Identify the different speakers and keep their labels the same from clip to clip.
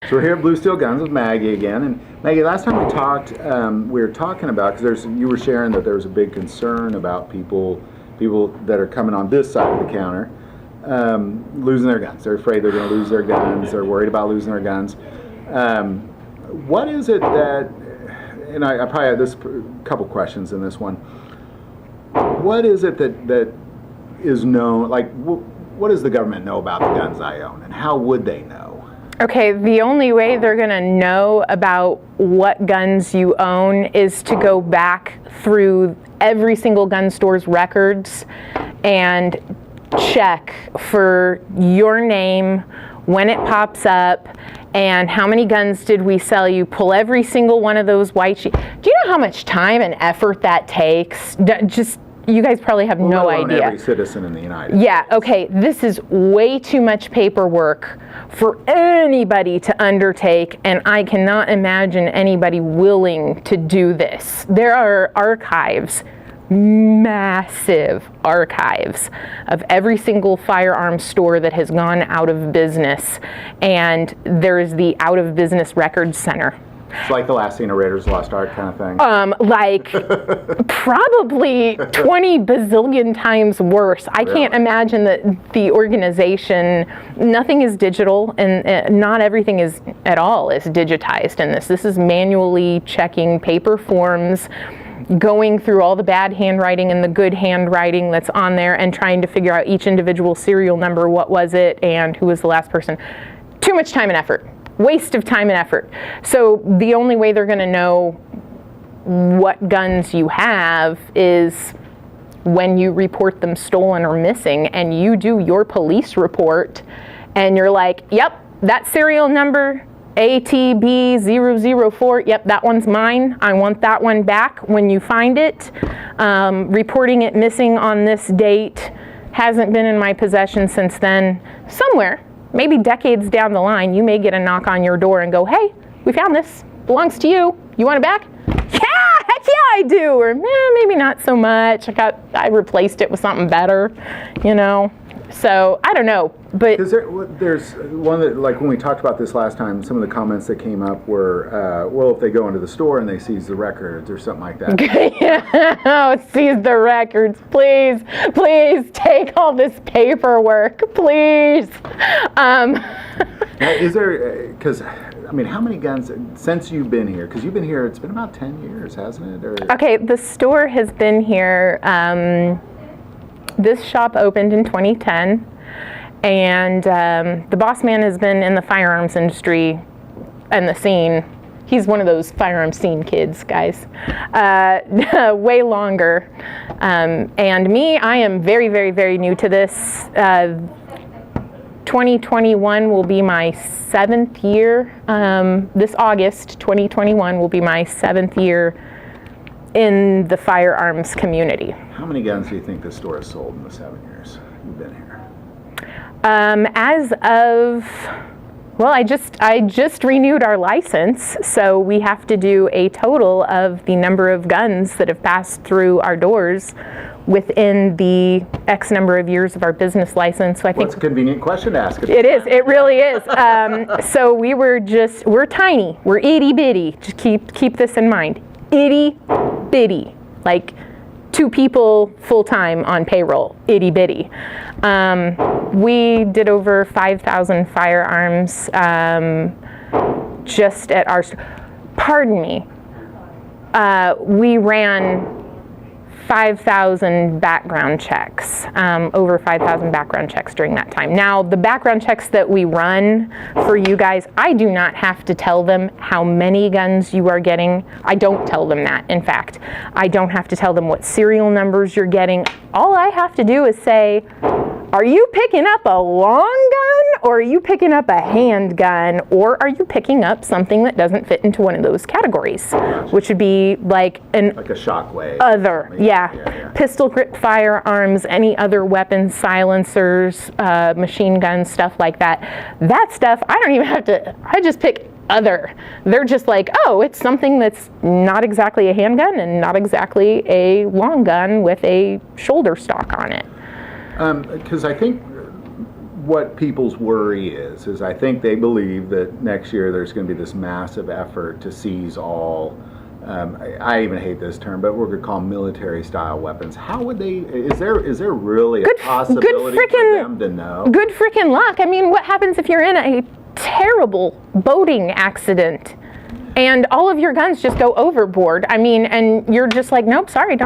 Speaker 1: So we're here at Blue Steel Guns with Maggie again. And Maggie, last time we talked, we were talking about, because you were sharing that there was a big concern about people that are coming on this side of the counter losing their guns. They're afraid they're going to lose their guns. They're worried about losing their guns. What is it that, and I probably have this couple questions in this one. What is it that is known, like what does the government know about the guns I own, and how would they know?
Speaker 2: Okay, the only way they're going to know about what guns you own is to go back through every single gun store's records and check for your name, when it pops up, and how many guns did we sell you. Pull every single one of those white sheets. Do you know how much time and effort that takes? You guys probably have no idea.
Speaker 1: Every citizen in the United States.
Speaker 2: Yeah, okay, this is way too much paperwork for anybody to undertake, and I cannot imagine anybody willing to do this. There are archives, massive archives, of every single firearms store that has gone out of business, and there is the out of business records center.
Speaker 1: It's like the last scene of Raiders Lost Ark kind of thing.
Speaker 2: Like probably 20 bazillion times worse. I can't imagine that the organization, nothing is digital, and not everything is at all is digitized in this. This is manually checking paper forms, going through all the bad handwriting and the good handwriting that's on there, and trying to figure out each individual serial number, what was it, and who was the last person. Too much time and effort. Waste of time and effort. So the only way they're going to know what guns you have is when you report them stolen or missing, and you do your police report, and you're like, yep, that serial number, ATB004, yep, that one's mine. I want that one back when you find it. Reporting it missing on this date, hasn't been in my possession since then. Somewhere, maybe decades down the line, you may get a knock on your door and go, hey, we found this, belongs to you. You want it back? Yeah, heck yeah, I do. Or maybe not so much. I replaced it with something better, you know. So I don't know, but
Speaker 1: because there's one that, like when we talked about this last time, some of the comments that came up were, well, if they go into the store and they seize the records or something like that.
Speaker 2: Oh, seize the records, please take all this paperwork, please.
Speaker 1: Now, is there? Because I mean, how many guns since you've been here? Because you've been here, it's been about 10 years, hasn't it? Or?
Speaker 2: Okay, the store has been here. This shop opened in 2010, and the boss man has been in the firearms industry and the scene. He's one of those firearms scene kids, guys, way longer. And me, I am very, very, very new to this. 2021 will be my 7th year. This August, 2021, will be my 7th year in the firearms community.
Speaker 1: How many guns do you think this store has sold in the 7 years you've been here?
Speaker 2: As of, well, I just renewed our license, so we have to do a total of the number of guns that have passed through our doors within the X number of years of our business license. So I think
Speaker 1: it's a convenient question to ask.
Speaker 2: It is. It really is. So we're tiny. We're itty bitty. Just keep this in mind. Itty bitty, like 2 people full-time on payroll, itty bitty. We did over 5,000 firearms just at our, pardon me, we ran 5,000 background checks, over 5,000 background checks during that time. Now, the background checks that we run for you guys, I do not have to tell them how many guns you are getting. I don't tell them that, in fact. I don't have to tell them what serial numbers you're getting. All I have to do is say, are you picking up a long gun, or are you picking up a handgun, or are you picking up something that doesn't fit into one of those categories, which would be like a
Speaker 1: shockwave.
Speaker 2: Other, yeah. Pistol grip firearms, any other weapons, silencers, machine guns, stuff like that. That stuff, I don't even have to, I just pick other. They're just like, oh, it's something that's not exactly a handgun and not exactly a long gun with a shoulder stock on it.
Speaker 1: Because I think what people's worry is I think they believe that next year there's going to be this massive effort to seize all, I even hate this term, but we're going to call them military-style weapons. How would they? Is there really a possibility for them to know?
Speaker 2: Good freaking luck. I mean, what happens if you're in a terrible boating accident and all of your guns just go overboard? I mean, and you're just like, nope, sorry,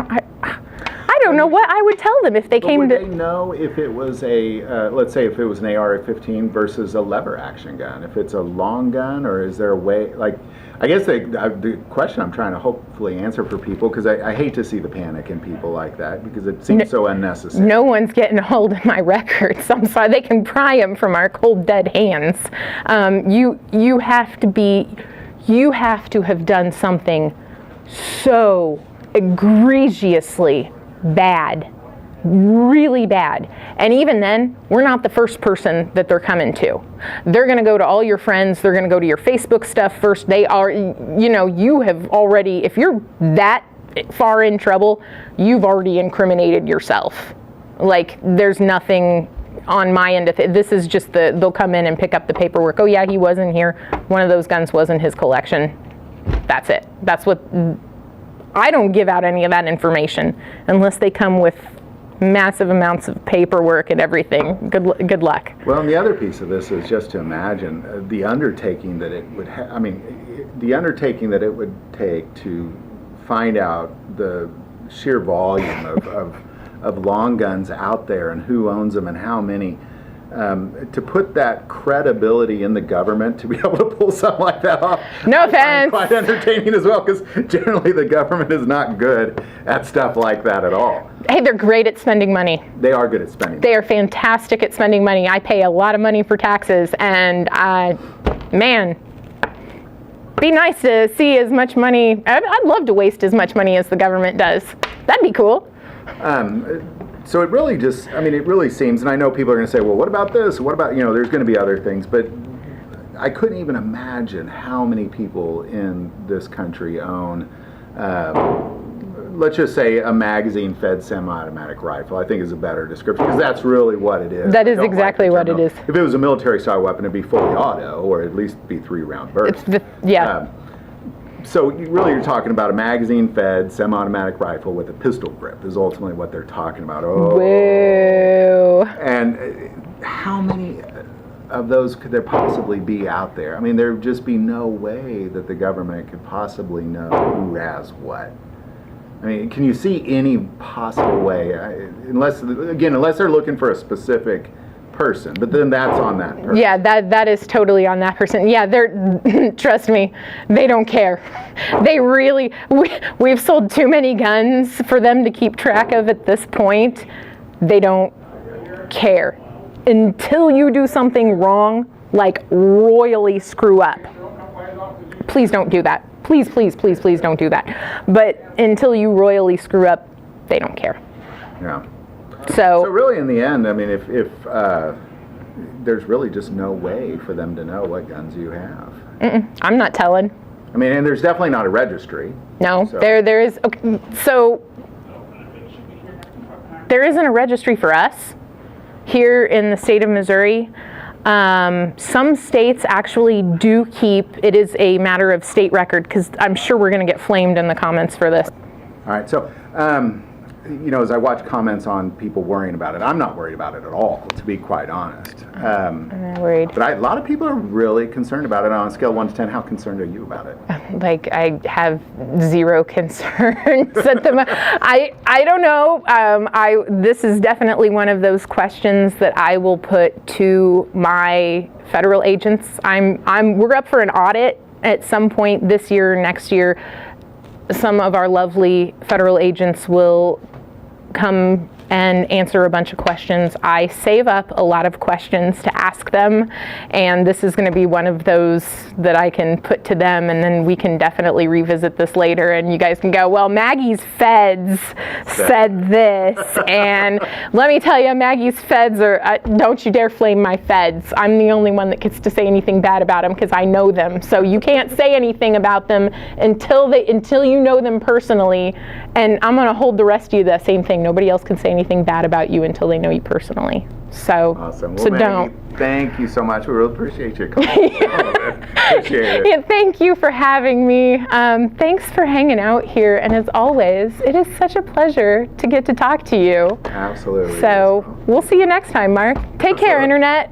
Speaker 2: I don't know what I would tell them if they came to.
Speaker 1: Would they know if it was let's say if it was an AR-15 versus a lever action gun? If it's a long gun, or is there a way, like, I guess the question I'm trying to hopefully answer for people, because I hate to see the panic in people like that, because it seems so unnecessary.
Speaker 2: No one's getting a hold of my records. I'm sorry, they can pry them from our cold dead hands. You have to have done something so egregiously bad, really bad. And even then, we're not the first person that they're coming to. They're going to go to all your friends. They're going to go to your Facebook stuff first. They are, you have already, if you're that far in trouble, you've already incriminated yourself. Like, there's nothing on my end of it. This is just they'll come in and pick up the paperwork. Oh yeah, he wasn't here. One of those guns was in his collection. That's it. That's what, I don't give out any of that information unless they come with massive amounts of paperwork and everything. Good luck.
Speaker 1: Well, and the other piece of this is just to imagine the undertaking that it would the undertaking that it would take to find out the sheer volume of long guns out there and who owns them and how many. To put that credibility in the government to be able to pull something like that off.
Speaker 2: No offense.
Speaker 1: Quite entertaining as well, because generally the government is not good at stuff like that at all.
Speaker 2: Hey, they're great at spending money.
Speaker 1: They are good at spending money.
Speaker 2: They are fantastic at spending money. I pay a lot of money for taxes, and man, be nice to see as much money. I'd love to waste as much money as the government does. That'd be cool.
Speaker 1: So it really just, it really seems, and I know people are going to say, well, what about this? What about, there's going to be other things, but I couldn't even imagine how many people in this country own, let's just say, a magazine-fed semi-automatic rifle. I think is a better description, because that's really what it is.
Speaker 2: That is exactly what it is.
Speaker 1: If it was a military-style weapon, it'd be fully auto, or at least be 3-round burst. So you're talking about a magazine-fed semi-automatic rifle with a pistol grip is ultimately what they're talking about. Oh.
Speaker 2: Whoa.
Speaker 1: And how many of those could there possibly be out there? There would just be no way that the government could possibly know who has what. Can you see any possible way? Unless they're looking for a specific person, but then that's on that person.
Speaker 2: Yeah, that is totally on that person. Yeah, they're trust me, they don't care. They really, we've sold too many guns for them to keep track of at this point. They don't care until you do something wrong, like royally screw up. Please don't do that. Please don't do that. But until you royally screw up, they don't care.
Speaker 1: Yeah.
Speaker 2: So
Speaker 1: really, in the end, if there's really just no way for them to know what guns you have.
Speaker 2: I'm not telling.
Speaker 1: And there's definitely not a registry.
Speaker 2: No, so. There is. Okay, so there isn't a registry for us here in the state of Missouri. Some states actually do keep. It is a matter of state record, because I'm sure we're going to get flamed in the comments for this.
Speaker 1: All right, so. As I watch comments on people worrying about it, I'm not worried about it at all, to be quite honest.
Speaker 2: I'm not worried.
Speaker 1: But a lot of people are really concerned about it. On a scale of 1 to 10, how concerned are you about it?
Speaker 2: Like, I have zero concerns at the moment. I don't know. This is definitely one of those questions that I will put to my federal agents. We're up for an audit at some point this year, next year. Some of our lovely federal agents will come and answer a bunch of questions. I save up a lot of questions to ask them, and this is going to be one of those that I can put to them, and then we can definitely revisit this later, and you guys can go, well, Maggie's feds said this, and let me tell you, Maggie's feds are, don't you dare flame my feds. I'm the only one that gets to say anything bad about them, because I know them, so you can't say anything about them until you know them personally, and I'm going to hold the rest of you the same thing. Nobody else can say anything bad about you until they know you personally. So,
Speaker 1: Awesome. Well,
Speaker 2: so
Speaker 1: Maggie,
Speaker 2: don't.
Speaker 1: thank you so much. We really appreciate your call. Appreciate it.
Speaker 2: Yeah, thank you for having me. Thanks for hanging out here. And as always, it is such a pleasure to get to talk to you.
Speaker 1: Absolutely.
Speaker 2: So we'll see you next time, Mark. Take care, Internet.